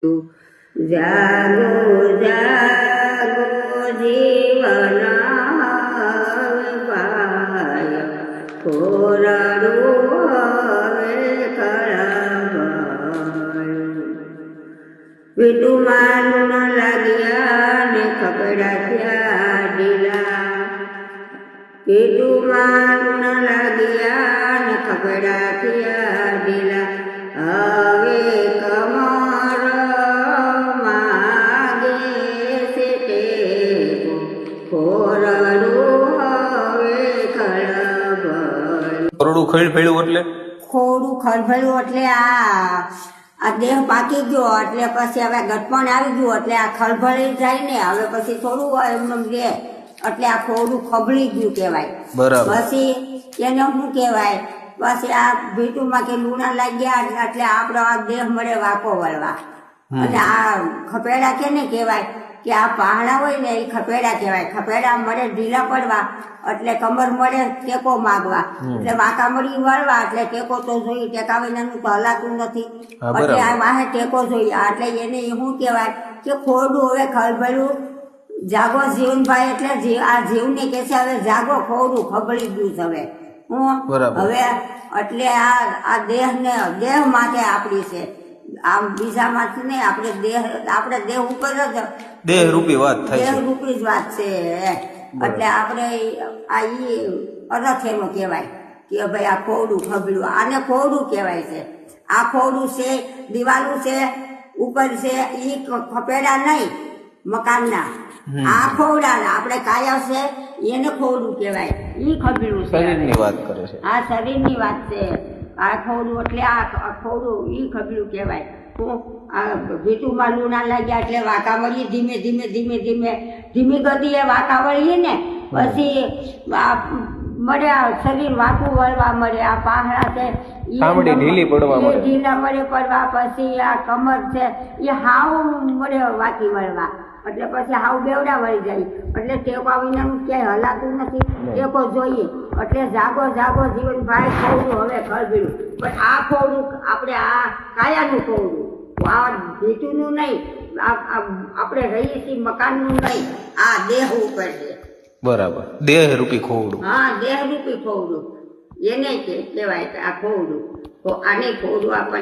જાગો જાગો જીવન પાય કોરડું હવે ખરાબાય વિટુમાન લાગ્યા ને કપડા થયા ઢીલા વિટુમાન લાગ્યા ને કપડા થયા ઢીલા હવે કમર માગે છે ટેકો ખોરડું હવે ખળભળ. ખોરડું ખળભળ્યું એટલે ખોરડું ખળભળ્યું એટલે આ દેહ પાકી ગયો એટલે પછી હવે ગટપણ આવી ગયું એટલે આ ખળભળી જાય ને હવે પછી થોડું એમનું રે એટલે આ ખોરડું ખબળી ગયું કહેવાય. બરાબર. પછી એને શું કહેવાય પછી આ ભીટુમાં કે લૂણા લાગ્યા એટલે આપણો આ દેહ મળે વાકો વળવા અને આ ખપેડા કેને કહેવાય કે આ પહાડા હોય ને એ ખપેડા કહેવાય. ખપેડા મળે ઢીલા પડવા એટલે કમર મળે ટેકો માગવા એટલે વાંકા મળી વળવા એટલે ટેકો તો જોઈએ ટેકા વિનાનું તો હલાતું નથી એટલે આ વાહે ટેકો જોઈએ એટલે એને શું કહેવાય કે ખોરડું હવે ખળભળ્યું જાગો જીવનભાઈ એટલે આ જીવને કે છે હવે જાગો ખોરડું ખબળી ગયું છે હવે હું હવે એટલે આ દેહ માટે આપણી છે આમ બીજા માંથી નહીં આપણે દેહ ઉપર જ દેહ રૂપી વાત થાય દેહ રૂપી જ વાત છે એટલે આપણે આ ઈ અરથ એનો કહેવાય કે ભાઈ આ ખોરડું ખબળ્યું આને ખોરડું કહેવાય છે. આ ખોરડું છે દિવાલું છે ઉપર છે ઈ ખપેડા નહીં મકાનના આ ખોરડાના આપણે કાયા છે એને ખોરડું કહેવાય. ઈ ખબળ્યું છે શરીરની વાત કરે છે. આ શરીરની વાત છે આ ખોરડું એટલે આ ખોરડું ઈ ખબળ્યું કહેવાય. આ ભીટુમાં લૂણા લાગ્યા એટલે વાંકા વળીએ ધીમે ધીમે ધીમે ધીમે ધીમી ગતિએ વાંકા વળીએ ને પછી મળે શરીર વાંકું વળવા મળે આ પહાડા છે ઢીલી પડવા મળે ઢીલા મળે પડવા પછી આ કમર છે એ હાવ મળે વાંકી વળવા એટલે પછી હાવ બેવડા વળી જાય એટલે ટેકા વિનાનું ક્યાંય હલાતું નથી ટેકો જોઈએ એટલે જાગો જાગો જીવનભાઈ ખોરડું હવે ખળભળ્યું પણ આ ખોરડું આપણે આ કાયાનું ખોરડું આ ભીટુનું નહીં આપણે રહીએ છીએ મકાનનું નહીં આ દેહ ઉપર છે. બરાબર. દેહ રૂપી ખોરડું. હા દેહ રૂપી ખોરડું એને કહેવાય આ ખોરડું. આને ખોરડું આપણને